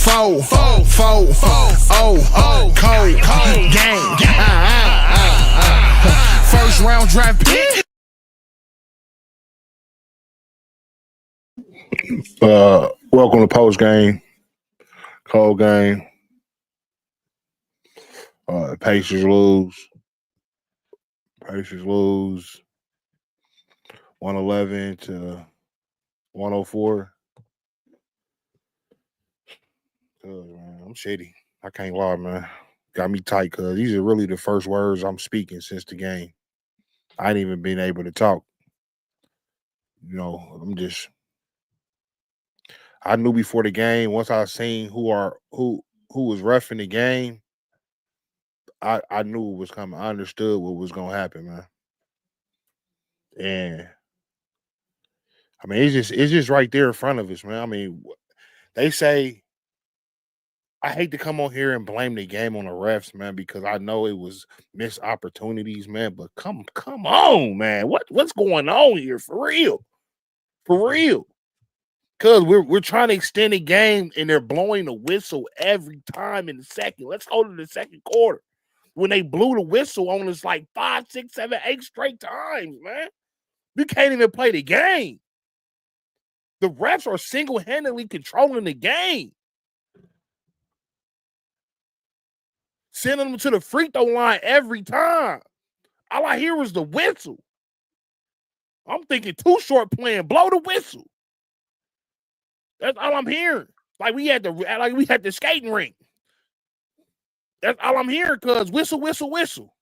cold game. First round draft pick. Welcome to Postgame, cold game. Pacers lose. 111 to 104. Man, I'm shitty. I can't lie, man. Got me tight because these are really the first words I'm speaking since the game. I ain't even been able to talk. You know, I knew before the game, once I seen who was reffing the game, I knew it was coming. I understood what was gonna happen, man. And I mean, it's just right there in front of us, man. I mean, they say I hate to come on here and blame the game on the refs, man, because I know it was missed opportunities, man. But come on, man. What's going on here for real? For real. Because we're trying to extend the game and they're blowing the whistle every time in the second. Let's go to the second quarter. When they blew the whistle on us like 5, 6, 7, 8 straight times, man. We can't even play the game. The refs are single-handedly controlling the game. Sending them to the free throw line every time. All I hear is the whistle. I'm thinking too short playing. Blow the whistle. That's all I'm hearing. Like we had the skating rink. That's all I'm hearing, cuz whistle, whistle, whistle.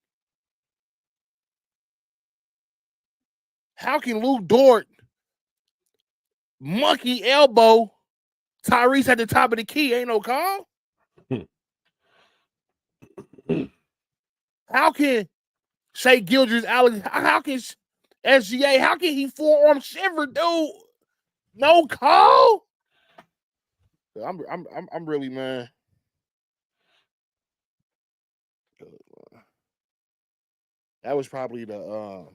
How can Lou Dort monkey elbow Tyrese at the top of the key? Ain't no call. How can Shea Gilders, Alex? How can SGA? How can he forearm shiver, dude? No call. I'm really, man. That was probably one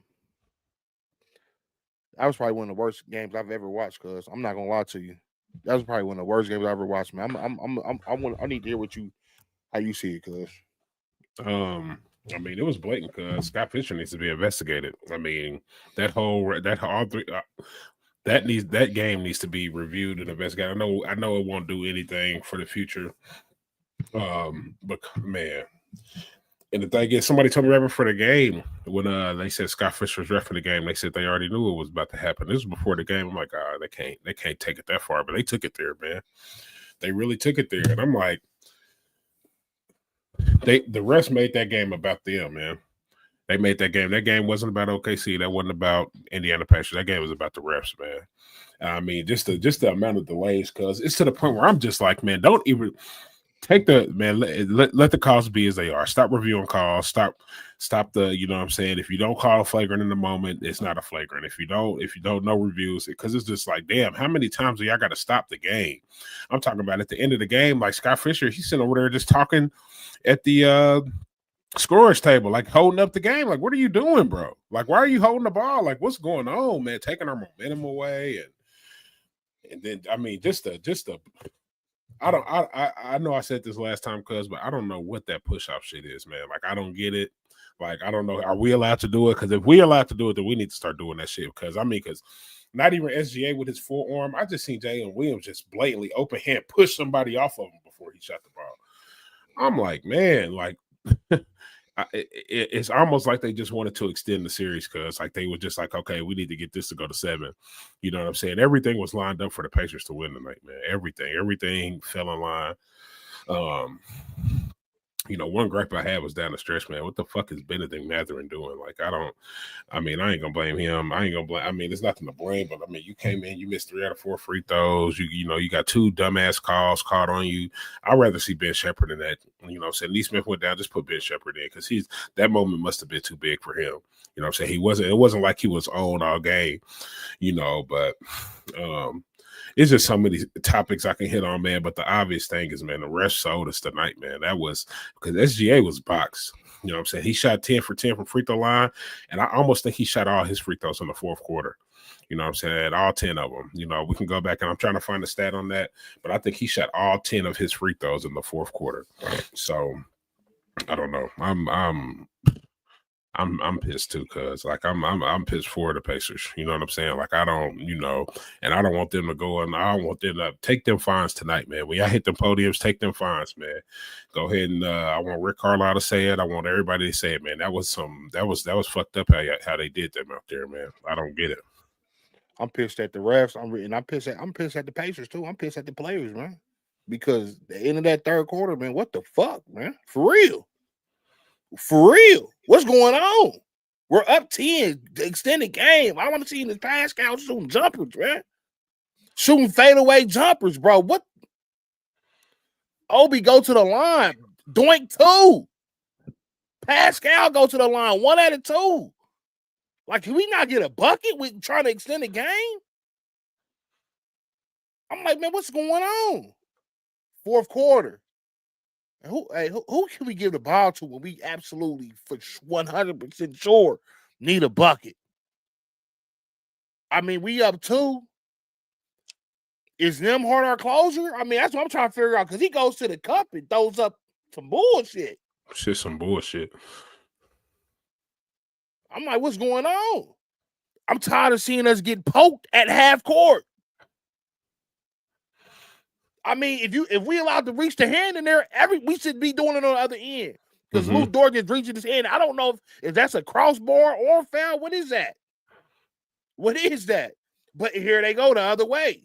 of the worst games I've ever watched. Cause I'm not gonna lie to you, that was probably one of the worst games I ever watched, man. I need to hear how you see it, cuz. I mean, it was blatant because Scott Fisher needs to be investigated. I mean, that game needs to be reviewed and investigated. I know it won't do anything for the future. But man, and the thing is, somebody told me right before the game when they said Scott Fisher was ref for the game, they said they already knew it was about to happen. This was before the game. I'm like, they can't take it that far, but they took it there, man. They really took it there, and I'm like, the refs made that game about them, man. They made that game. That game wasn't about OKC. That wasn't about Indiana Pacers. That game was about the refs, man. I mean, just the amount of delays, because it's to the point where I'm just like, man, don't even take let the calls be as they are. Stop reviewing calls. Stop the, you know what I'm saying? If you don't call a flagrant in the moment, it's not a flagrant. If you don't know reviews, because it's just like, damn, how many times do y'all got to stop the game? I'm talking about at the end of the game, like Scott Fisher, he's sitting over there just talking at the scorer's table, like holding up the game. Like, what are you doing, bro? Like, why are you holding the ball? Like, what's going on, man? Taking our momentum away, and then I mean, I know I said this last time, cuz, but I don't know what that push-off shit is, man. Like, I don't get it. Like, I don't know. Are we allowed to do it? Because if we allowed to do it, then we need to start doing that shit. Because not even SGA with his forearm. I just seen Jalen Williams just blatantly open hand push somebody off of him before he shot the ball. I'm like, man, like it's almost like they just wanted to extend the series, because like they were just like, okay, we need to get this to go to 7. You know what I'm saying? Everything was lined up for the Pacers to win tonight, man. Everything fell in line. You know, one gripe I had was down the stretch, man. What the fuck is Benedict Mathurin doing? Like, I ain't gonna blame him. There's nothing to blame, but I mean, you came in, you missed 3 out of 4 free throws. You got 2 dumbass calls caught on you. I'd rather see Ben Shepherd than that. You know what I'm saying? Lee Smith went down, just put Ben Shepherd in, because that moment must have been too big for him. You know what I'm saying? It wasn't like he was on all game, you know, but it's just so many topics I can hit on, man. But the obvious thing is, man, the refs sold us tonight, man. That was because SGA was boxed. You know what I'm saying? He shot 10 for 10 from free throw line, and I almost think he shot all his free throws in the fourth quarter. You know what I'm saying? All 10 of them. You know, we can go back and I'm trying to find a stat on that, but I think he shot all 10 of his free throws in the fourth quarter. So I don't know. I'm pissed too, cuz like I'm pissed for the Pacers. You know what I'm saying? Like I don't, you know, and I don't want them to go and I don't want them to take them fines tonight, man. When y'all hit them podiums, take them fines, man. Go ahead and I want Rick Carlisle to say it. I want everybody to say it, man. That was fucked up how they did them out there, man. I don't get it. I'm pissed at the refs. I'm pissed at the Pacers too. I'm pissed at the players, man. Because the end of that third quarter, man, what the fuck, man? For real. For real. What's going on? We're up 10, the extended game. I want to see this Pascal shooting jumpers, man. Shooting fadeaway jumpers, bro. What? Obi go to the line. Doink 2. Pascal go to the line. 1 out of 2. Like, can we not get a bucket with trying to extend the game? I'm like, man, what's going on? Fourth quarter. Who can we give the ball to when we absolutely, for 100% sure, need a bucket? I mean, we up 2. Is Nembhard our closer? I mean, that's what I'm trying to figure out, because he goes to the cup and throws up some bullshit. Shit, some bullshit. I'm like, what's going on? I'm tired of seeing us get poked at half court. I mean, if we allowed to reach the hand in there, we should be doing it on the other end. Because Lou Dort is reaching his hand. I don't know if that's a crossbar or a foul. What is that? What is that? But here they go the other way.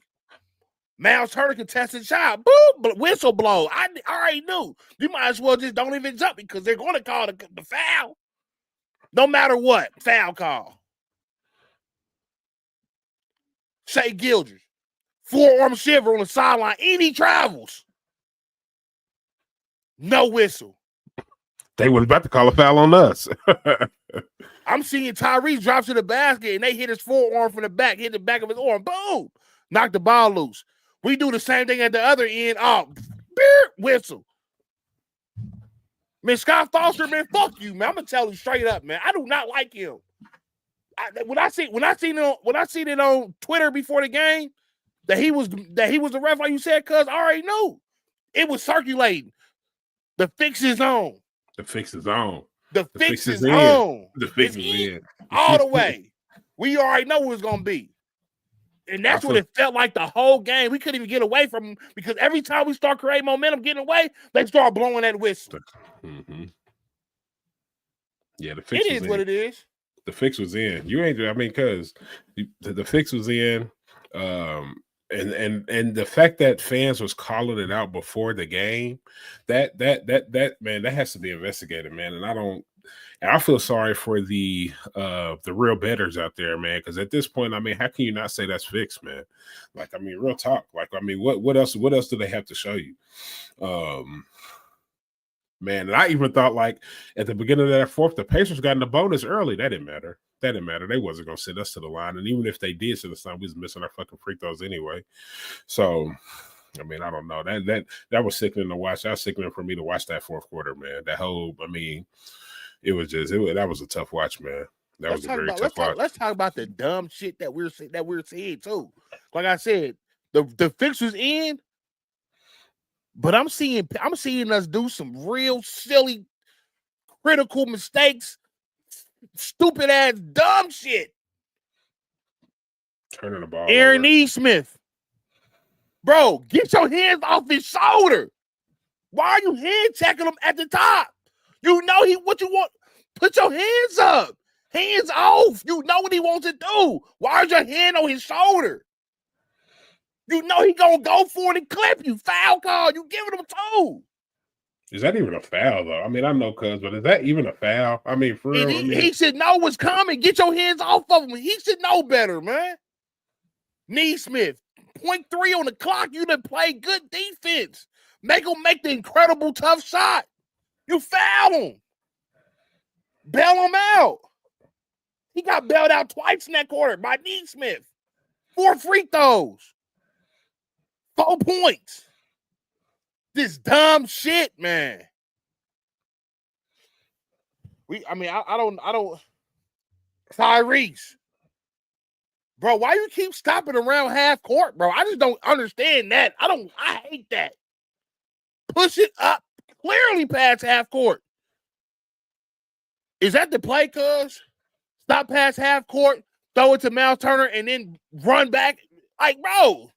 Miles Turner contested shot. Boom! Whistle blow. I already knew. You might as well just don't even jump because they're going to call the foul. No matter what, foul call. Shea Gilders. Forearm shiver on the sideline. Indy travels. No whistle. They were about to call a foul on us. I'm seeing Tyrese drop to the basket and they hit his forearm from the back, hit the back of his arm. Boom. Knock the ball loose. We do the same thing at the other end. Oh, whistle. Man, Scott Foster, man, fuck you, man. I'm gonna tell you straight up, man. I do not like him. When I seen it on Twitter before the game, that he was the ref, like you said, cuz I already knew. It was circulating. The fix is on. The fix is on. The fix is on. The fix is in. All the way. We already know what it's gonna be. And that's what it felt like the whole game. We couldn't even get away from him because every time we start creating momentum, getting away, they start blowing that whistle. Mm-hmm. Yeah, the fix is what it is. The fix was in. Because the fix was in. And the fact that fans was calling it out before the game, that man, that has to be investigated, man. And I feel sorry for the real bettors out there, man, because at this point, I mean, how can you not say that's fixed, man? Like, I mean, real talk. Like, I mean, what else do they have to show you? Man, and I even thought, like, at the beginning of that fourth, the Pacers got in the bonus early. That didn't matter. They wasn't going to send us to the line. And even if they did send us, we was missing our fucking free throws anyway. So, I mean, I don't know. That was sickening to watch. That was sickening for me to watch that fourth quarter, man. That was a tough watch, man. That was a very tough watch. Let's talk about the dumb shit that we're seeing too. Like I said, the fix was in, but I'm seeing us do some real silly, critical mistakes, stupid ass dumb shit. Turning the ball. Aaron E. Smith. Bro, get your hands off his shoulder. Why are you hand checking him at the top? You know what you want. Put your hands up. Hands off. You know what he wants to do. Why is your hand on his shoulder? You know he gonna go for it and clip you. Foul call. You giving him 2. Is that even a foul, though? I mean, I know, cuz, but is that even a foul? I mean, for real. He should know what's coming. Get your hands off of him. He should know better, man. Neesmith, 0.3 on the clock. You done play good defense. Make him make the incredible tough shot. You foul him. Bail him out. He got bailed out twice in that quarter by Neesmith. 4 free throws. 4 points. This dumb shit, man. I don't. Tyrese. Bro, why you keep stopping around half court, bro? I just don't understand that. I hate that. Push it up clearly past half court. Is that the play, cuz? Stop past half court, throw it to Miles Turner, and then run back? Like, bro.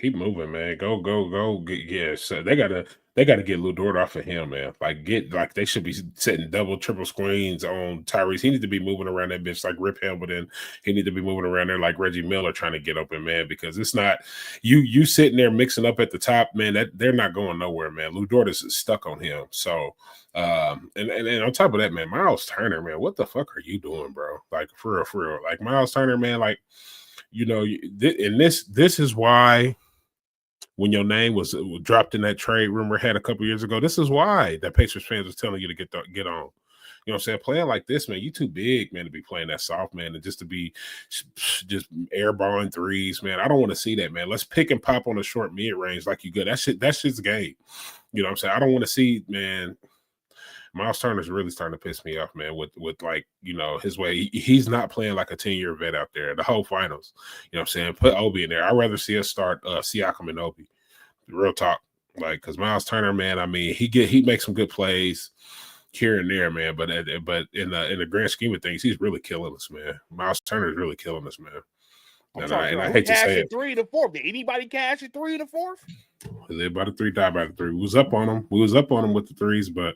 Keep moving, man. Go. Yeah, so they gotta get Lou Dort off of him, man. Like they should be setting double, triple screens on Tyrese. He need to be moving around that bitch like Rip Hamilton. He need to be moving around there like Reggie Miller trying to get open, man. Because it's not you sitting there mixing up at the top, man. That they're not going nowhere, man. Lou Dort is stuck on him. So and on top of that, man, Miles Turner, man, what the fuck are you doing, bro? Like for real. Like Miles Turner, man, like and this is why. When your name was dropped in that trade rumor had a couple years ago, this is why that Pacers fans was telling you to get on. You know what I'm saying? Playing like this, man, you too big, man, to be playing that soft, man, and just to be just airballing threes, man. I don't want to see that, man. Let's pick and pop on a short mid-range like you good. That's shit's game. You know what I'm saying? I don't want to see, man. Miles Turner's really starting to piss me off, man, with like, his way. He's not playing like a 10-year vet out there. The whole finals. You know what I'm saying? Put Obi in there. I'd rather see us start Siakam and Obi. Real talk. Like, because Miles Turner, man, I mean, he makes some good plays here and there, man. But in the grand scheme of things, he's really killing us, man. Miles Turner is really killing us, man. And I hate to say it. 3 to 4. Did anybody cash it 3 to 4? Live by the 3, die by the 3. We was up on them. We was up on them with the threes, but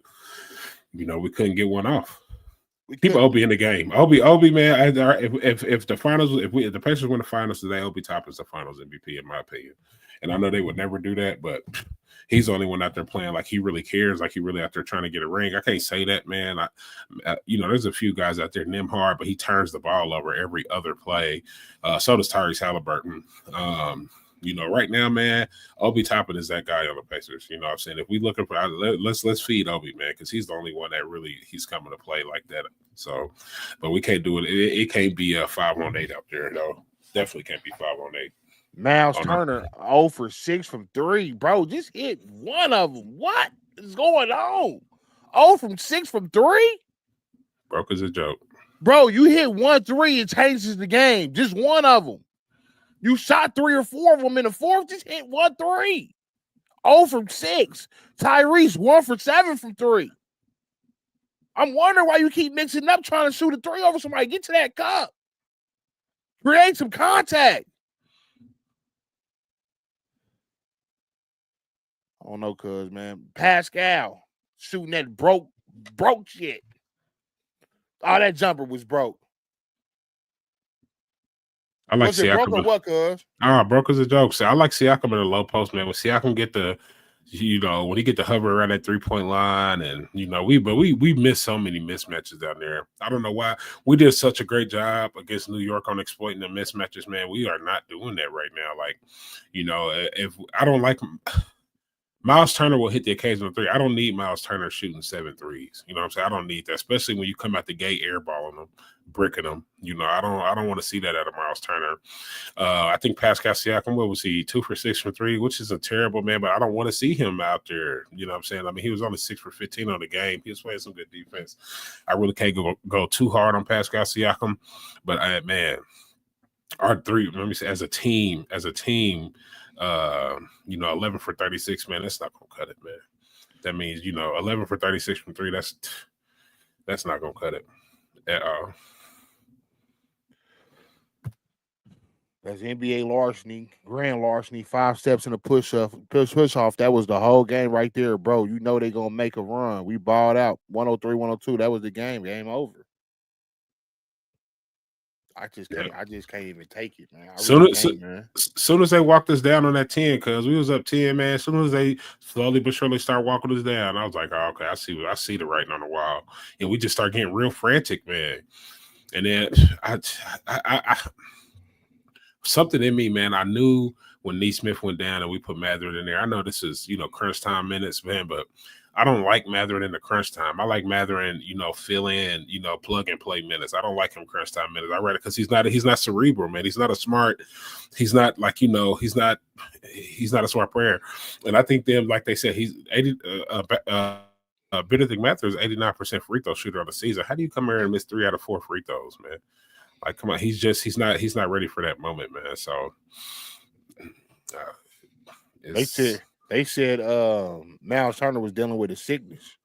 we couldn't get one off. Keep Obi in the game. Obi, man. If the finals, if the Pacers win the finals today, Obi top is the finals MVP in my opinion. And I know they would never do that, but he's the only one out there playing like he really cares, like he really out there trying to get a ring. I can't say that, man. There's a few guys out there, Nimhard, but he turns the ball over every other play. So does Tyrese Halliburton. Right now, man, Obi Toppin is that guy on the Pacers. You know what I'm saying? If we looking for let's feed Obi, man, because he's the only one that really he's coming to play like that. So, but we can't do it. It can't be a 5-on-8 out there, though. Definitely can't be 5-on-8. Miles Turner 0 for 6 from 3. Bro, just hit one of them. What is going on? 0 from 6 from 3? Broke is a joke. Bro, you hit 1 3, it changes the game. Just one of them. You shot 3 or 4 of them in the fourth, just hit 1 3. 0 from 6. Tyrese 1 for 7 from 3. I'm wondering why you keep mixing up trying to shoot a 3 over somebody. Get to that cup. Create some contact. I don't know, cuz, man. Pascal shooting that broke shit. Oh, that jumper was broke. I like was it Siakam. Broke or what, cuz? Broke is a joke. So I like Siakam in the low post, man. When Siakam get when he get to hover around that 3-point line, and we missed so many mismatches down there. I don't know why. We did such a great job against New York on exploiting the mismatches, man. We are not doing that right now. Like, if I don't like Miles Turner will hit the occasional 3. I don't need Miles Turner shooting 7 threes. You know what I'm saying? I don't need that, especially when you come out the gate airballing them, bricking them. I don't want to see that out of Miles Turner. I think Pascal Siakam, what was he, 2 for 6 from 3, which is a terrible, man, but I don't want to see him out there. You know what I'm saying? I mean, he was only 6 for 15 on the game. He was playing some good defense. I really can't go too hard on Pascal Siakam, but man, our 3, let me say, as a team, 11 for 36, man, that's not gonna cut it, man. That means 11 for 36 from 3. That's not gonna cut it at all. That's NBA larceny, grand larceny, 5 steps in a push off. That was the whole game right there, bro. They gonna make a run. We balled out 103, 102. That was the game. Game over. I just can't even take it, man. Soon as they walked us down on that 10, because we was up 10, man. As soon as they slowly but surely start walking us down, I was like, oh, okay, I see the writing on the wall, and we just start getting real frantic, man. And then I something in me, man. I knew when Neesmith went down and we put Mathurin in there. I know this is crunch time minutes, man, but I don't like Mathurin in the crunch time. I like Mathurin, fill in, plug and play minutes. I don't like him crunch time minutes. I read it because he's not cerebral, man. He's not a smart. He's not like he's not a smart player. And I think them, like they said, he's 80. Benedict Mathurin is 89% free throw shooter on the season. How do you come here and miss 3 out of 4 free throws, man? Like, come on, he's not ready for that moment, man. So they said Miles Turner was dealing with a sickness.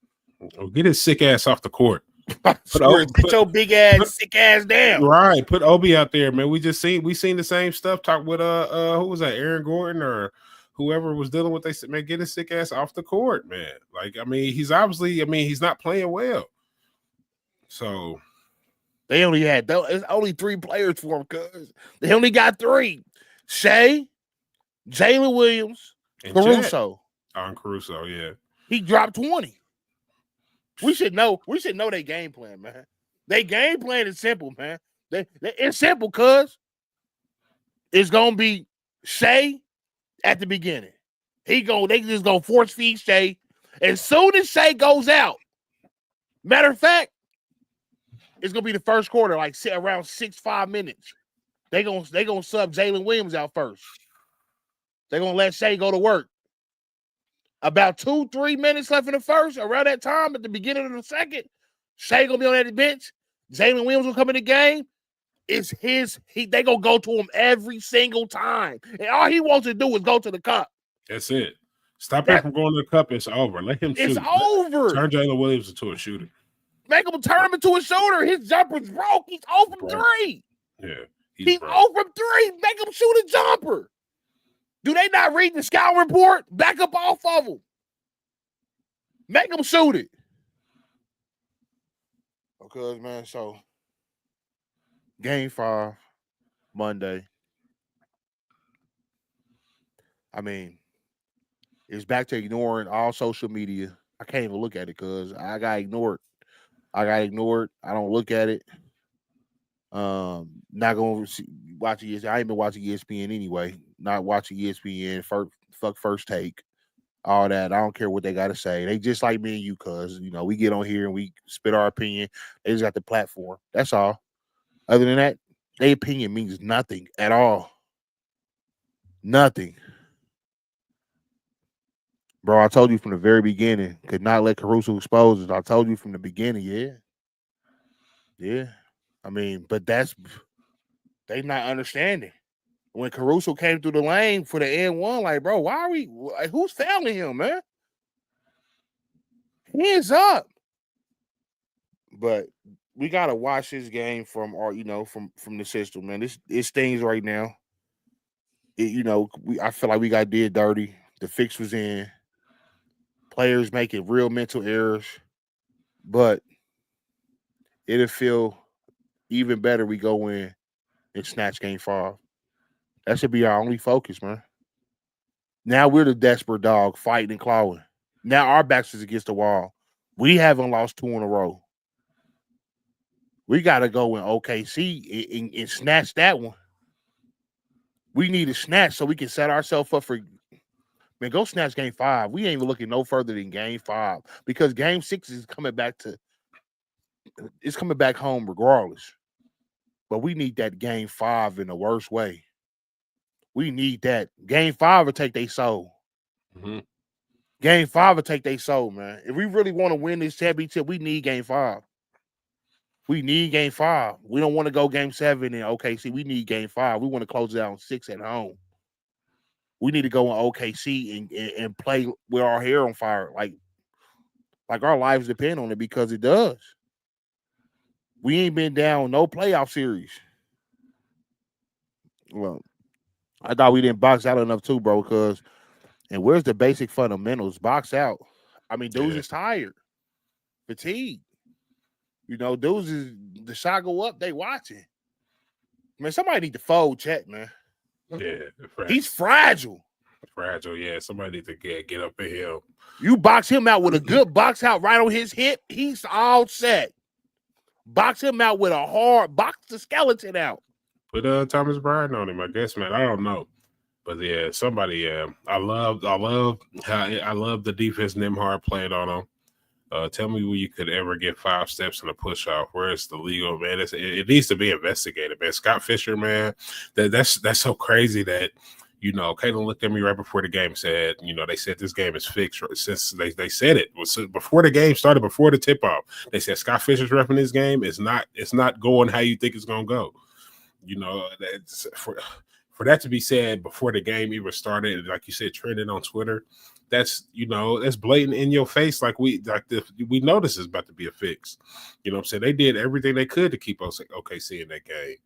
Get his sick ass off the court. Put your big ass sick ass down. Right, put Obi out there, man. We seen the same stuff. Talk with who was that? Aaron Gordon or whoever was dealing with. They said, man, get his sick ass off the court, man. Like, I mean, he's not playing well. So they only had it's only 3 players for him, cuz they only got 3: Shea, Jalen Williams, and Caruso. Caruso, yeah. He dropped 20. We should know their game plan, man. Their game plan is simple, man. It's simple, cuz it's gonna be Shea at the beginning. They just gonna force feed Shea. As soon as Shea goes out, matter of fact, it's gonna be the first quarter, like around 6-5 minutes. They gonna sub Jalen Williams out first. They're gonna let Shea go to work. About 2-3 minutes left in the first, around that time, at the beginning of the second, Shea gonna be on that bench. Jalen Williams will come in the game. It's they gonna go to him every single time. And all he wants to do is go to the cup. That's it. Stop him from going to the cup. It's over. Let him shoot. It's over. Turn Jalen Williams into a shooter. Make him turn him into a shooter. His jumper's broke. He's 0 from 3. Yeah. He's 0 from 3. Make him shoot a jumper. Do they not read the scout report? Back up off of him. Make him shoot it. Okay, man. So, Game 5, Monday. I mean, it's back to ignoring all social media. I can't even look at it because I got ignored. I don't look at it. Not going to watch ESPN. I ain't been watching ESPN anyway. Not watching ESPN. Fuck First Take. All that. I don't care what they got to say. They just like me and you, cuz, we get on here and we spit our opinion. They just got the platform. That's all. Other than that, their opinion means nothing at all. Nothing. Bro, I told you from the very beginning, could not let Caruso expose it. I told you from the beginning, yeah. Yeah. I mean, but they not understanding. When Caruso came through the lane for the N1, like, bro, why are we, like, who's fouling him, man? Hands up. But we got to watch this game from our, from the system, man. It's things right now. I feel like we got did dirty. The fix was in. Players making real mental errors. But it'll feel even better we go in and snatch Game 5. That should be our only focus, man. Now we're the desperate dog fighting and clawing. Now our backs is against the wall. We haven't lost 2 in a row. We got to go in OKC and snatch that one. We need a snatch so we can set ourselves up for, man, go snatch Game 5. We ain't even looking no further than Game 5 because Game 6 is coming back home regardless. But we need that Game 5 in the worst way. We need that. Game 5 will take their soul. Mm-hmm. Game 5 will take their soul, man. If we really want to win this championship, we need Game 5. We need Game 5. We don't want to go Game 7 in OKC. We need Game 5. We want to close it out on 6 at home. We need to go in OKC and play with our hair on fire. Like our lives depend on it because it does. We ain't been down no playoff series. Well, I thought we didn't box out enough too, bro, because and where's the basic fundamentals? Box out. I mean, dudes is tired. Fatigue. Dudes is the shot go up, they watching. Man, somebody need to fold Chet, man. Yeah. He's fragile. Fragile, yeah. Somebody need to get up in here. You box him out with a good box out right on his hip, he's all set. Box him out with a hard, box the skeleton out. Put Thomas Bryant on him, I guess, man. I don't know. But yeah, somebody, yeah. I love the defense Nembhard played on him. Tell me where you could ever get 5 steps in a push-off. Where's the legal, man? It needs to be investigated, man. Scott Fisher, man, that's so crazy that, Caitlin looked at me right before the game, said, they said this game is fixed. Since they said it was before the game started, before the tip-off, they said Scott Fisher's repping this game. It's not going how you think it's going to go. You know, that's for that to be said before the game even started, like you said, trending on Twitter. That's that's blatant in your face. Like we know this is about to be a fix. You know what I'm saying? They did everything they could to keep us OKC in that game.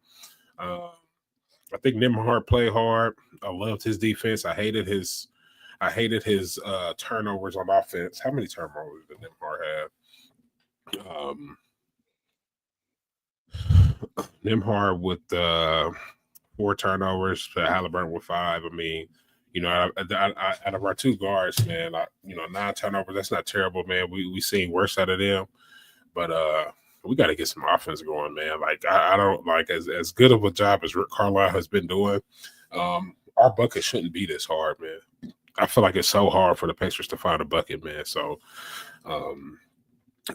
I think Nembhard played hard. I loved his defense. I hated his turnovers on offense. How many turnovers did Nembhard have? Nembhard with 4 turnovers, Halliburton with 5. I mean, out of our 2 guards, man, 9 turnovers, that's not terrible, man. We seen worse out of them, but we got to get some offense going, man. Like I don't like as good of a job as Rick Carlisle has been doing. Our bucket shouldn't be this hard, man. I feel like it's so hard for the Pacers to find a bucket, man. So,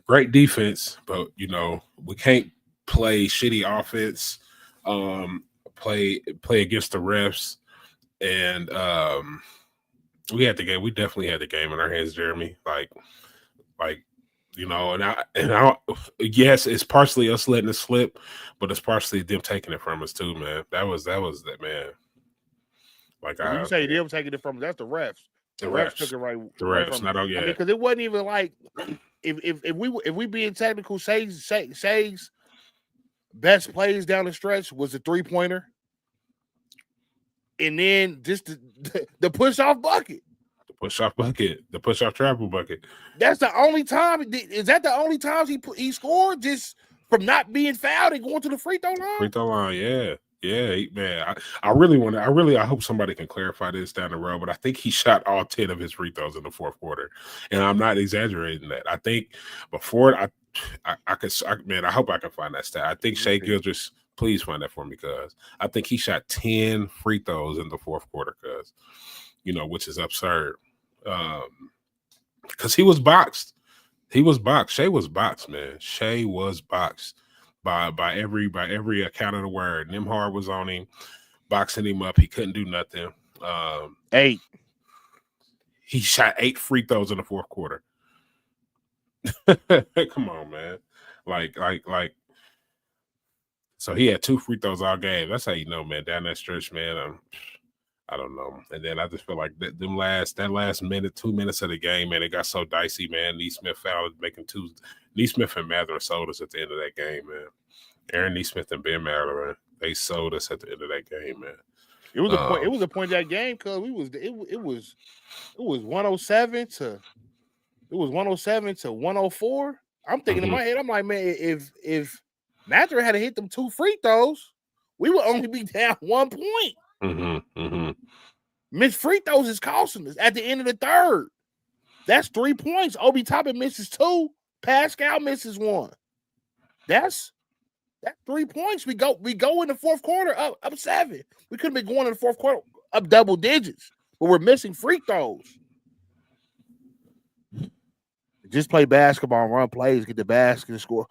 great defense, but we can't play shitty offense. Play against the refs, and we definitely had the game in our hands, Jeremy. Yes, it's partially us letting it slip, but it's partially them taking it from us too, man. That was that, man. Like when you say them taking it from us, that's the refs. The refs took it right. The refs, not on yet. Because it wasn't even like if we being technical, Shay's best plays down the stretch was the 3-pointer, and then just the push-off bucket. The push-off travel bucket. That's the only time. Is that the only times he scored just from not being fouled and going to the free throw line? Free throw line, yeah. Yeah, man. I hope somebody can clarify this down the road, but I think he shot all 10 of his free throws in the fourth quarter. And I'm not exaggerating that. I think before I hope I can find that stat. I think Shai Gilgeous, please find that for me, because I think he shot 10 free throws in the fourth quarter, which is absurd. Because he was boxed. Shai was boxed, man. Shai was boxed by every account of the word. Nembhard was on him, boxing him up. He couldn't do nothing. 8. He shot 8 free throws in the fourth quarter. Come on, man. Like. So he had 2 free throws all game. That's how you know, man. Down that stretch, man. I don't know. And then I just feel like that last minute, 2 minutes of the game, man, it got so dicey, man. Nesmith fouled, making 2. Nesmith and Mather sold us at the end of that game, man. Aaron Nesmith and Ben Mather, they sold us at the end of that game, man. It was a point. It was a point of that game because it was 107 to 104. I'm thinking in my head, I'm like, man, if Mather had to hit them 2 free throws, we would only be down 1 point. Missed free throws is costing us at the end of the third. That's 3 points. Obi Toppin misses 2. Pascal misses 1. That's 3 points. We go in the fourth quarter up 7. We could have been going in the fourth quarter up double digits, but we're missing free throws. Just play basketball, run plays, get the basket, and score.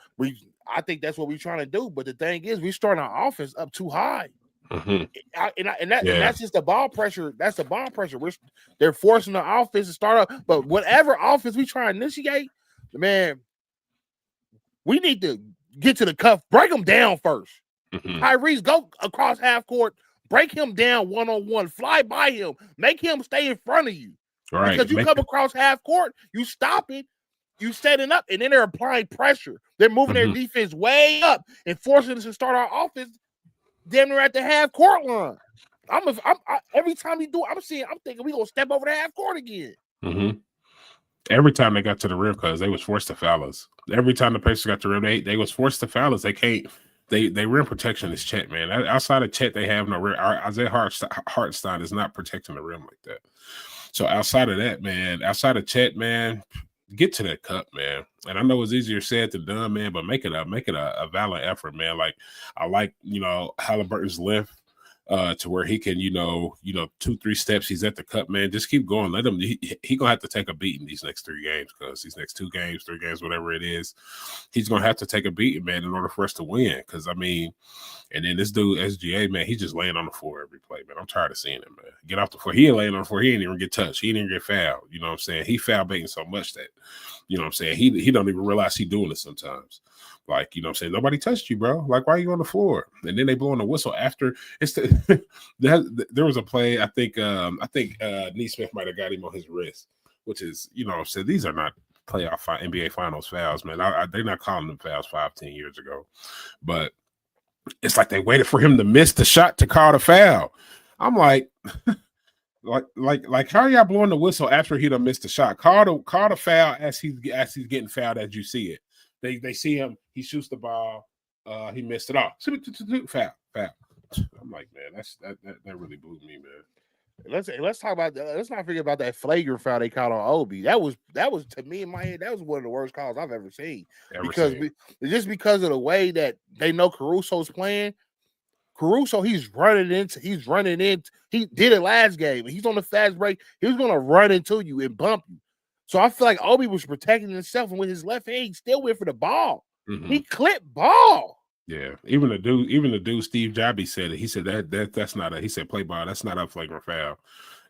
I think that's what we're trying to do. But the thing is, we starting our offense up too high. And that's just the ball pressure. That's the ball pressure. They're forcing the offense to start up. But whatever offense we try to initiate, man, we need to get to the cuff. Break them down first. Tyrese, go across half court. Break him down one-on-one. Fly by him. Make him stay in front of you. Right. Because you come across half court, you stop it. You setting up, and then they're applying pressure. They're moving their defense way up and forcing us to start our offense damn near at the half court line. Every time you do it, I'm thinking we're going to step over the half court again. Every time they got to the rim, because they was forced to foul us. Every time the Pacers got to the rim, they was forced to foul us. They can't. They rim protection is Chet, man. Outside of Chet, they have no rim. Isaiah Hartenstein is not protecting the rim like that. So outside of that, man, outside of Chet, man, get to that cup, man. And I know it's easier said than done, man, but make it a valid effort, man. Like I like, Halliburton's length to where he can, 2-3 steps, he's at the cup, man. Just keep going. Let him. He gonna have to take a beating these next 3 games, because these next 2 games, 3 games, whatever it is, he's gonna have to take a beating, man, in order for us to win. Because and then this dude SGA, man, he's just laying on the floor every play, man. I'm tired of seeing him, man. Get off the floor. He ain't laying on the floor. He ain't even get touched. He didn't get fouled. You know what I'm saying? He foul baiting so much that, you know what I'm saying, he don't even realize he's doing it sometimes. Like, you know what I'm saying? Nobody touched you, bro. Like, why are you on the floor? And then they blow on the whistle after it's there was a play. I think Neesmith might have got him on his wrist, which is, you know what I'm saying? These are not playoff NBA Finals fouls, man. They're not calling them fouls 5-10 years ago. But it's like they waited for him to miss the shot to call the foul. I'm like, like, how are y'all blowing the whistle after he done missed the shot? Call the foul as he's getting fouled as you see it. They see him, he shoots the ball, he missed it off. Foul. I'm like, man, that really blew me, man. Let's talk about let's not forget about that flagrant foul they called on Obi. That was to me in my head, that was one of the worst calls I've ever seen. Just because of the way that they know Caruso's playing. Caruso, he's running in. He did it last game. He's on the fast break. He was gonna run into you and bump you. So I feel like Obi was protecting himself, and with his left hand, he still went for the ball. Mm-hmm. He clipped ball. Yeah, even the dude Steve Jobby said it. He said that's not he said play ball. That's not a flagrant foul.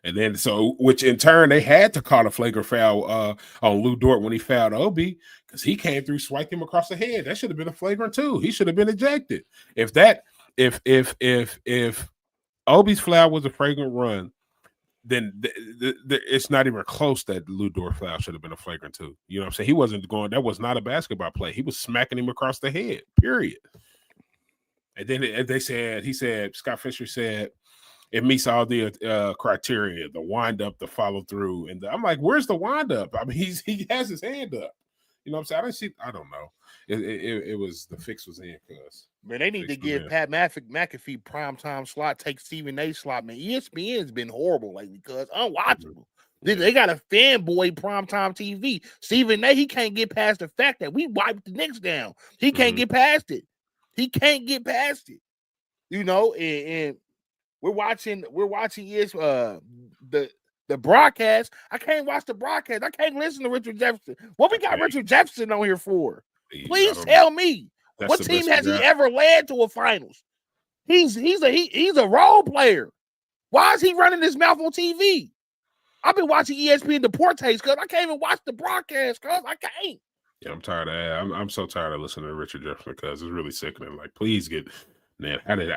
And then which in turn they had to call a flagrant foul on Lou Dort when he fouled Obi because he came through, swiped him across the head. That should have been a flagrant too. He should have been ejected. If Obi's foul was a flagrant run, then it's not even close that Lou Dort foul should have been a flagrant too. You know what I'm saying? He wasn't going. That was not a basketball play. He was smacking him across the head. Period. And then Scott Fisher said it meets all the criteria: the wind up, the follow through, and I'm like, where's the wind up? I mean, he has his hand up. You know what I'm saying? I don't know. It was the fix was in, cuz. Man, they need to give Pat McAfee primetime slot, take Stephen A slot, man. ESPN's been horrible lately because unwatchable. Yeah. They got a fanboy primetime TV. Stephen A, he can't get past the fact that we wiped the Knicks down. He can't get past it. He can't get past it. You know, and we're watching the broadcast. I can't watch the broadcast. I can't listen to Richard Jefferson. What we got Richard Jefferson on here for? Please tell me. What team has he ever led to a finals? He's a role player. Why is he running his mouth on TV? I've been watching ESPN Deportes because I can't even watch the broadcast because I can't. Yeah, I'm tired of that. I'm so tired of listening to Richard Jefferson because it's really sickening. Like, please get, man. How did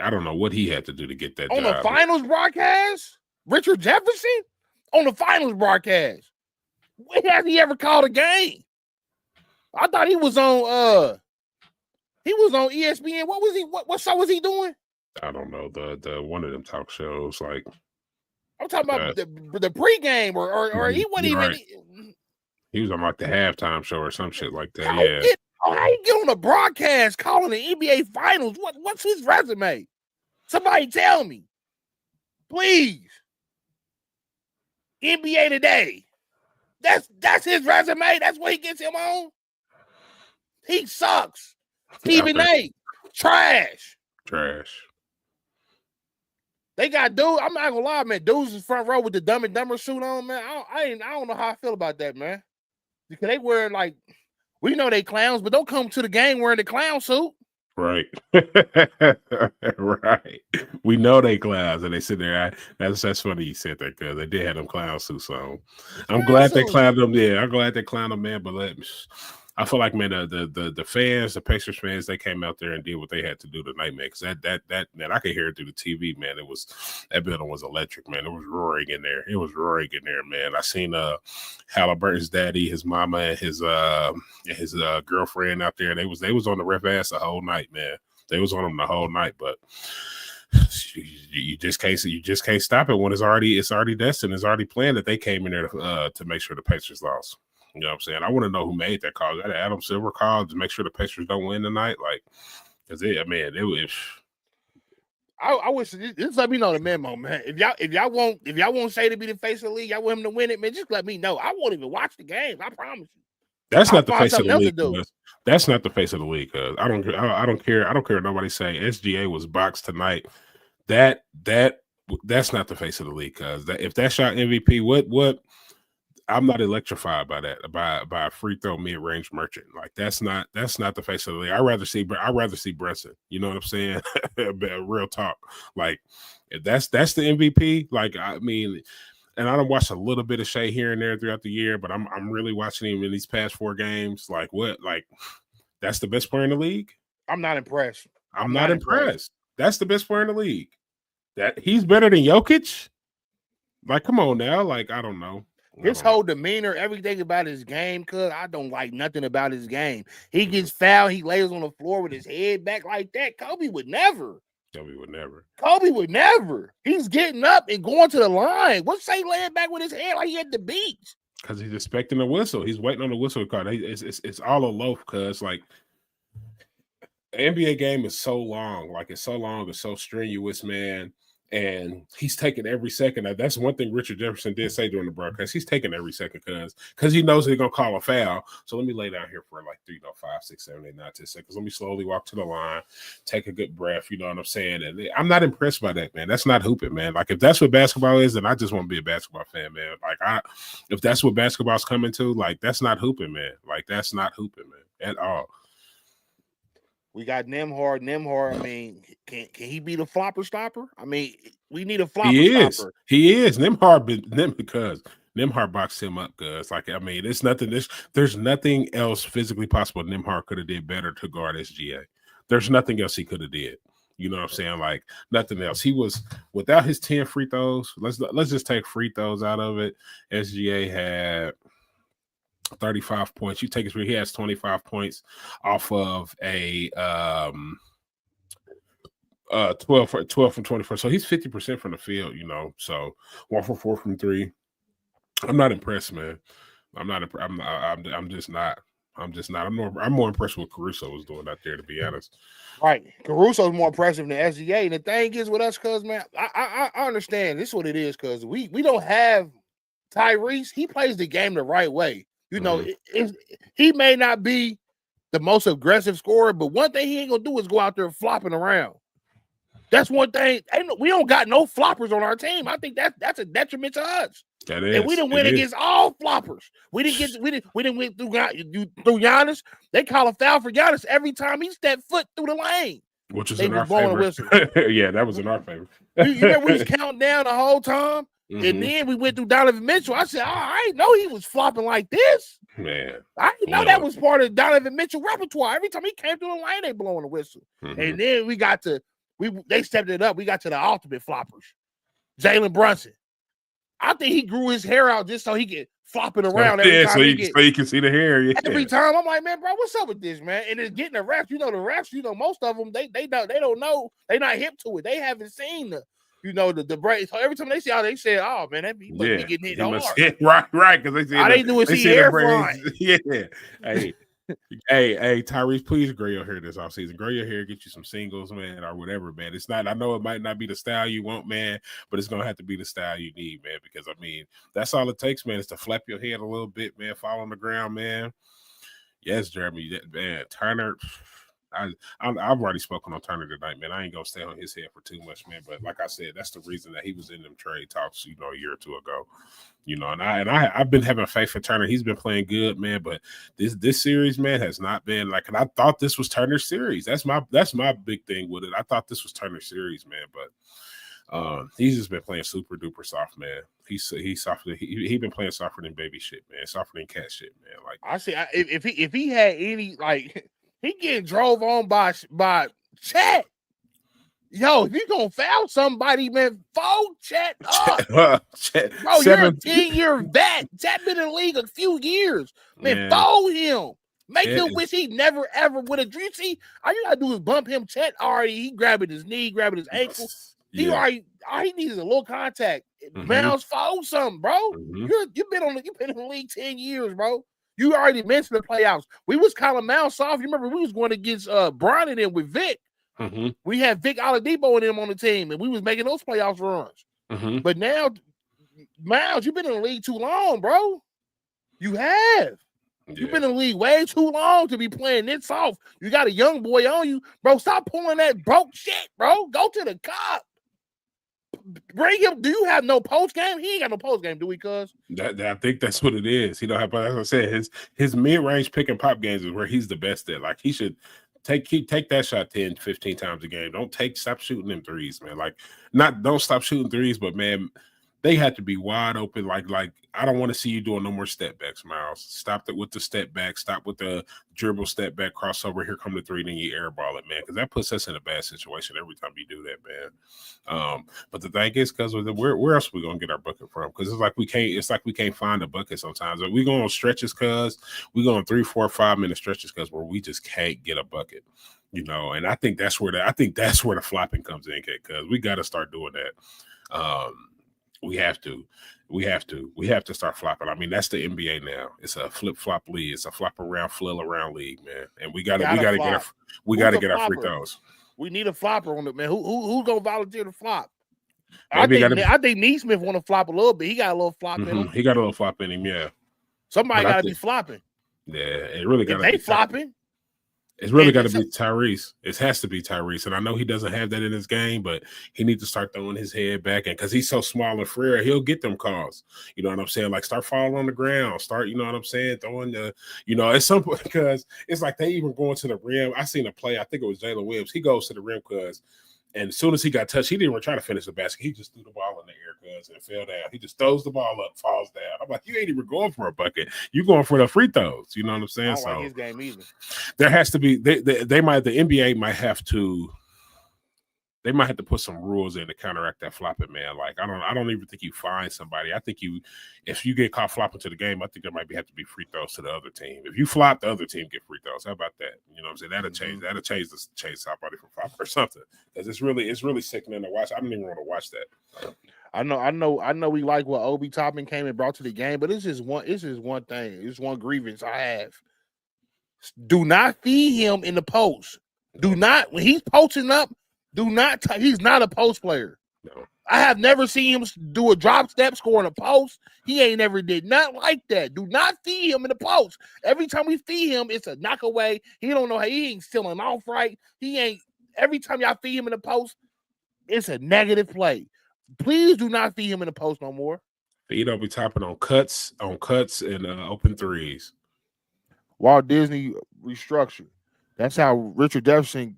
I don't know what he had to do to get that on job. The finals broadcast? Richard Jefferson on the finals broadcast. When has he ever called a game? I thought he was on ESPN. What was he? What show was he doing? I don't know. The one of them talk shows. Like, I'm talking about the pregame or he wasn't even. Right. He was on like the halftime show or some shit like that. How you get on a broadcast calling the NBA Finals? What's his resume? Somebody tell me, please. NBA Today. That's his resume. That's what he gets him on. He sucks. Stephen A. Trash. They got dude. I'm not gonna lie, man. Dudes in front row with the Dumb and Dumber suit on, man. I don't know how I feel about that, man. Because they wear like, we know they clowns, but don't come to the game wearing the clown suit. Right. Right. We know they clowns and they sit there. That's funny you said that because they did have them clown suits on. I'm glad they clowned them. Yeah, I'm glad they clowned them, man. But I feel like, man, the fans, the Pacers fans, they came out there and did what they had to do tonight, man. Because that man, I could hear it through the TV, man. That building was electric, man. It was roaring in there. Man. I seen Halliburton's daddy, his mama, and his girlfriend out there. They was on the ref ass the whole night, man. They was on them the whole night, but you just can't stop it when it's already destined. It's already planned that they came in there to make sure the Pacers lost. You know what I'm saying? I want to know who made that call. That Adam Silver call to make sure the Pacers don't win tonight. Like, because it was. I wish just let me know the memo, man. If y'all won't say to be the face of the league, y'all want him to win it, man. Just let me know. I won't even watch the game. I promise you. That's not the face of the league. That's not the face of the league. Cause I don't care. I don't care what nobody say. SGA was boxed tonight. That's not the face of the league. Cause if that shot MVP, what? I'm not electrified by that, by a free throw mid-range merchant. Like that's not the face of the league. I'd rather see Brunson. You know what I'm saying? Real talk. Like if that's the MVP. Like I mean, and I don't watch a little bit of Shea here and there throughout the year, but I'm really watching him in these past 4 games. Like what? Like That's the best player in the league. I'm not impressed. I'm not impressed. That's the best player in the league. That he's better than Jokic. Like, come on now. Like, I don't know. His whole demeanor, everything about his game, cuz I don't like nothing about his game. He gets fouled, he lays on the floor with his head back like that. Kobe would never. Kobe would never. He's getting up and going to the line. What's say laying back with his head like he at the beach? Because he's expecting a whistle. He's waiting on the whistle card. It's all a loaf, cuz like the NBA game is so long. Like it's so long, it's so strenuous, man. And he's taking every second. That's one thing Richard Jefferson did say during the broadcast. He's taking every second because he knows they're gonna call a foul. So let me lay down here for like 3, 5, 6, 7, 8, 9, 10 seconds. Let me slowly walk to the line, take a good breath. You know what I'm saying? And I'm not impressed by that, man. That's not hooping, man. Like if that's what basketball is, then I just want to be a basketball fan, man. Like if that's what basketball's coming to, like that's not hooping, man. Like that's not hooping, man, at all. We got Nembhard. I mean, can he be the flopper stopper? I mean, we need a flopper stopper. He is. Nembhard boxed him up, cuz. Like, I mean, it's nothing. There's nothing else physically possible Nembhard could have did better to guard SGA. There's nothing else he could have did. You know what I'm saying? Like nothing else. He was without his 10 free throws. Let's just take free throws out of it. SGA had 35 points. You take his he has 25 points off of a 12 from 24. So he's 50% from the field, you know. So 1 for 4 from 3. I'm not impressed, man. I'm just not. I'm more impressed with what Caruso was doing out there, to be honest. Right. Caruso's more impressive than SGA. And the thing is with us, cuz man, I understand this is what it is, cuz we don't have Tyrese. He plays the game the right way. You know, he may not be the most aggressive scorer, but one thing he ain't gonna do is go out there flopping around. That's one thing. We don't got no floppers on our team. I think that's a detriment to us. That is. And we didn't win against all floppers. We didn't win through Giannis. They call a foul for Giannis every time he stepped foot through the lane. Which is in our favor. Yeah, that was in our favor. You remember we was counting down the whole time? And then we went through Donovan Mitchell. I said, I didn't know he was flopping like this. Man. I didn't know that was part of Donovan Mitchell repertoire. Every time he came through the lane, they blowing the whistle. And then they stepped it up. We got to the ultimate floppers. Jalen Brunson. I think he grew his hair out just so he could flop it around every time. So you can see the hair. Yeah. Every time I'm like, man, bro, what's up with this, man? And it's getting the refs. You know, the refs, most of them, they don't know. They not hip to it. They haven't seen the break. So every time they see how they say, oh man, that be getting hit hard. Right, because they see all they do is see hair flying. Yeah. Hey, Tyrese, please grow your hair this offseason. Grow your hair, get you some singles, man, or whatever, man. It's not. I know it might not be the style you want, man, but it's gonna have to be the style you need, man. Because I mean, that's all it takes, man, is to flap your head a little bit, man. Fall on the ground, man. Yes, Jeremy, man. Turner. I've already spoken on Turner tonight, man. I ain't gonna stay on his head for too much, man. But like I said, that's the reason that he was in them trade talks, a year or two ago. And I've been having faith in Turner. He's been playing good, man. But this series, man, has not been like. And I thought this was Turner's series. That's my big thing with it. I thought this was Turner's series, man. But he's just been playing super duper soft, man. He's softer. He been playing softer than baby shit, man. Softer than cat shit, man. Like I see. If he had any like. He getting drove on by Chet. Yo, if you gonna foul somebody, man, fold Chet up. Chet, bro, you're a 10-year vet. Chet been in the league a few years. Man, fold him. Make him wish he never, ever would have. You see, all you gotta do is bump him. Chet already, he grabbing his knee, grabbing his ankle. He already, all he needs is a little contact. Mouse fold something, bro. You've been in the league 10 years, bro. You already mentioned the playoffs. We was calling Mouse soft. You remember we was going against Brian and them with Vic. We had Vic Oladipo and them on the team, and we was making those playoffs runs. But now, Miles, you've been in the league too long, bro. You have. You've been in the league way too long to be playing this soft. You got a young boy on you, bro. Stop pulling that broke shit, bro. Go to the cop. Bring him. Do you have no post game? He ain't got no post game, do we? Cuz I think that's what it is. He don't have. As I said, his mid range pick and pop games is where he's the best at. Like he should take that shot 10, 15 times a game. Stop shooting them threes, man. Like don't stop shooting threes, but man, they have to be wide open. Like I don't want to see you doing no more step backs, Miles. Stop it with the step back. Stop with the dribble, step back, crossover. Here come the three, then you airball it, man. Because that puts us in a bad situation every time you do that, man. But the thing is, because where else are we gonna get our bucket from? Because it's like we can't find a bucket sometimes. Like we go on stretches, cause we go on 3, 4, 5 minute stretches, cause where we just can't get a bucket. And I think that's where the flopping comes in, because we got to start doing that. We have to start flopping. I mean, that's the NBA now. It's a flip flop league. It's a flop around, flail around league, man. And we got to get our free throws. We need a flopper on it, man. Who's gonna volunteer to flop? Maybe I think Neesmith want to flop a little bit. He got a little flop in him. He got a little flop in him, yeah. Somebody got to be flopping. Yeah, it really got to be be flopping. It's really got to be Tyrese. It has to be Tyrese. And I know he doesn't have that in his game, but he needs to start throwing his head back. And because he's so small and frail, he'll get them calls. You know what I'm saying? Like, start falling on the ground. Start, you know what I'm saying? Throwing at some point, because it's like they even going to the rim. I seen a play. I think it was Jalen Williams. He goes to the rim and as soon as he got touched, he didn't even try to finish the basket. He just threw the ball in the air, and it fell down. He just throws the ball up, falls down. I'm like, you ain't even going for a bucket. You going for the free throws. You know what I'm saying? I don't like his game either. There has to be the NBA might have to put some rules in to counteract that flopping, man. Like, I don't even think you find somebody. I think if you get caught flopping to the game, I think there might have to be free throws to the other team. If you flop, the other team get free throws. How about that? You know what I'm saying? That'll change somebody from flopping or something. Because it's really sickening to watch. I don't even want to watch that. I know we like what Obi Toppin came and brought to the game, but it's just one thing. It's one grievance I have. Do not feed him in the post. Do not, when he's posting up, he's not a post player. No. I have never seen him do a drop step, score in a post. He ain't never did not like that. Do not feed him in the post. Every time we feed him, it's a knock away. He don't know how he ain't stealing off right. Every time y'all feed him in the post, it's a negative play. Please do not feed him in the post no more. He don't be topping on cuts and open threes. Walt Disney restructured. That's how Richard Jefferson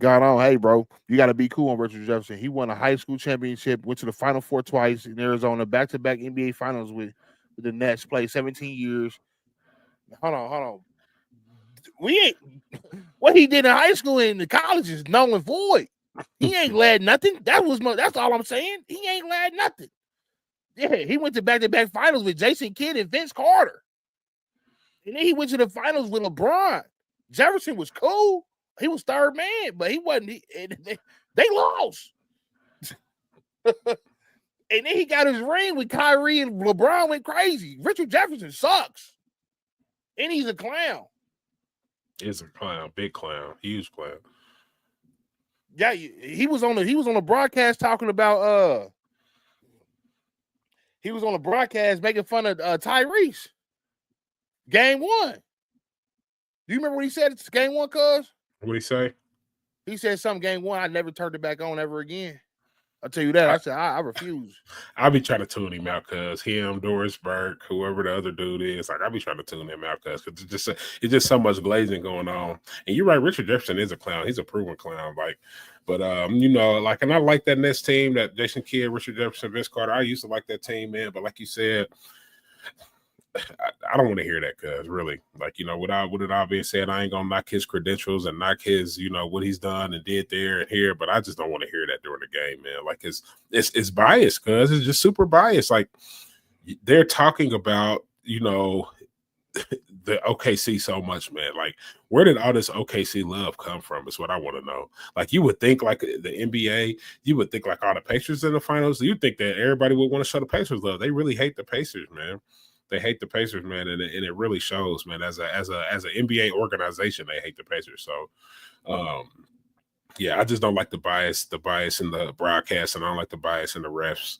got on. Hey, bro, you got to be cool on Richard Jefferson. He won a high school championship, went to the Final Four twice in Arizona, back-to-back NBA Finals with the Nets, played 17 years. Hold on. What he did in high school and in college is null and void. He ain't led nothing. That's all I'm saying. He ain't led nothing. Yeah, he went to back-to-back finals with Jason Kidd and Vince Carter. And then he went to the finals with LeBron. Jefferson was cool. He was third man, but he wasn't. They lost. And then he got his ring with Kyrie, and LeBron went crazy. Richard Jefferson sucks. And he's a clown. He's a clown, big clown, huge clown. Yeah, he was on the broadcast talking about he was on the broadcast making fun of Tyrese. Game 1. Do you remember what he said? It's game 1, cuz? What'd he say? He said something game 1. I never turned it back on ever again. I'll tell you that. I said I refuse. I'll be trying to tune him out, cuz him, Doris Burke, whoever the other dude is, like, I'll be trying to tune him out, cuz it's just so much glazing going on. And you're right, Richard Jefferson is a clown. He's a proven clown. Like, but like, and I like that Nets team, that Jason Kidd, Richard Jefferson, Vince Carter. I used to like that team, man. But like you said, I don't want to hear that, cuz really, like, with it all being said, I ain't gonna knock his credentials and knock his, what he's done and did there and here, but I just don't want to hear that during the game, man. Like, it's biased, cuz it's just super biased. Like, they're talking about, the OKC so much, man. Like, where did all this OKC love come from? Is what I want to know. Like, you would think, like, the NBA, you would think, like, all the Pacers in the finals, you'd think that everybody would want to show the Pacers love. They really hate the Pacers, man. They hate the Pacers, man, and it really shows, man. As an NBA organization, they hate the Pacers. So, yeah, I just don't like the bias in the broadcast, and I don't like the bias in the refs.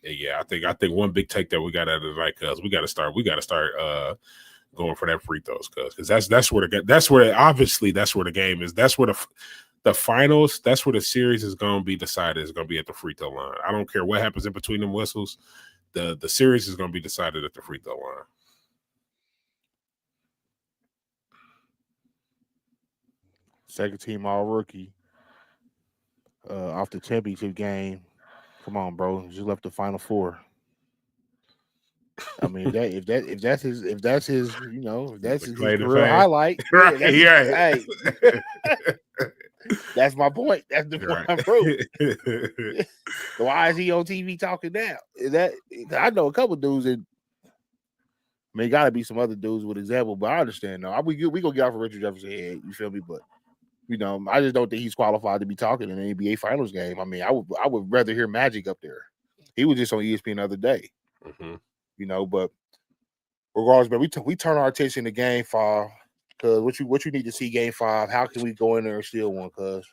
Yeah, I think one big take that we got out of the night, cuz we got to start going for that free throws, cuz that's where the game is. That's where the finals, that's where the series is going to be decided. It's going to be at the free throw line. I don't care what happens in between them whistles. The series is going to be decided at the free throw line. Second team all rookie off the championship game. Come on, bro. Just left the Final Four. I mean, if that's his if that's his claim to career fame. highlight, Right, hey, that's my point. That's the point I'm proving. Why is he on TV talking now? I know a couple dudes that. I mean, gotta be some other dudes with example, but I understand though. We gonna get off of Richard Jefferson head, you feel me? But I just don't think he's qualified to be talking in an NBA Finals game. I mean, I would rather hear Magic up there. He was just on ESPN the other day, But regardless, man, we turn our attention to Game 5 because what you need to see Game 5. How can we go in there and steal one? Cause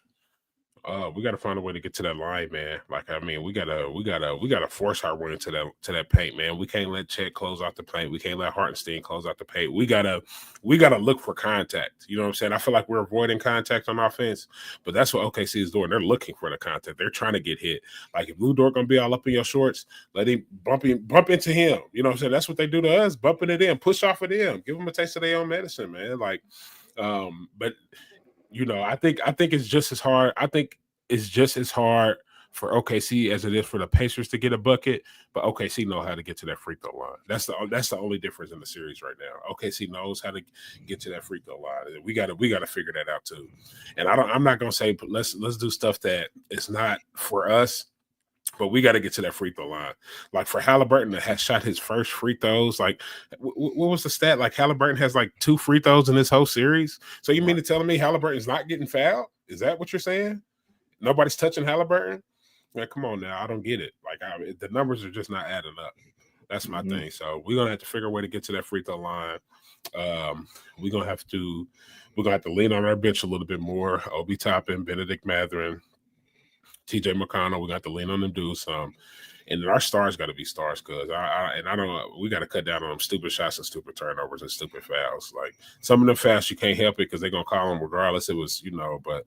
we got to find a way to get to that line, man. Like, I mean, we gotta force our way into that paint, man. We can't let Chet close out the paint. We can't let Hartenstein close out the paint. We gotta look for contact. You know what I'm saying? I feel like we're avoiding contact on offense, but that's what OKC is doing. They're looking for the contact. They're trying to get hit. Like, if Lou Dort gonna be all up in your shorts, let him bump into him. You know what I'm saying? That's what they do to us, bumping it in, push off of them, give them a taste of their own medicine, man. Like, but. I think it's just as hard. I think it's just as hard for OKC as it is for the Pacers to get a bucket, but OKC know how to get to that free throw line. That's the only difference in the series right now. OKC knows how to get to that free throw line. We got to figure that out too. And I'm not gonna say let's do stuff that is not for us. But we got to get to that free throw line. Like for Halliburton that has shot his first free throws, like what was the stat? Like Halliburton has like 2 free throws in this whole series. So you mean to tell me Halliburton's not getting fouled? Is that what you're saying? Nobody's touching Halliburton? Man, come on now. I don't get it. Like the numbers are just not adding up. That's my thing. So we're gonna have to figure a way to get to that free throw line. We're gonna have to lean on our bench a little bit more. Obi Toppin, Benedict Mathurin, TJ McConnell, we got to lean on them dudes some. And then our stars got to be stars because we got to cut down on them stupid shots and stupid turnovers and stupid fouls. Like some of them fouls, you can't help it because they're going to call them regardless. It was, but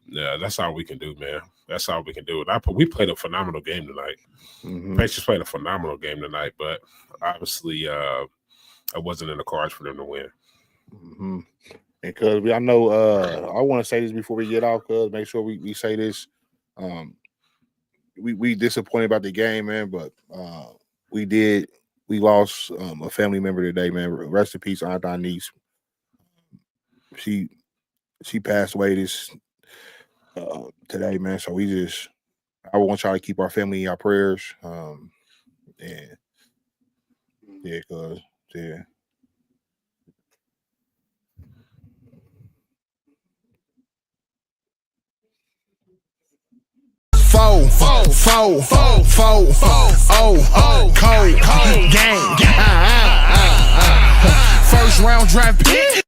yeah, that's all we can do, man. That's all we can do. We played a phenomenal game tonight. Pacers played a phenomenal game tonight, but obviously it wasn't in the cards for them to win. And because I know I want to say this before we get off, because make sure we say this. We disappointed about the game, man, but we lost a family member today, man. Rest in peace, Aunt Denise. She passed away today, man. So I want y'all to keep our family in your prayers. Cold game. First round draft pick.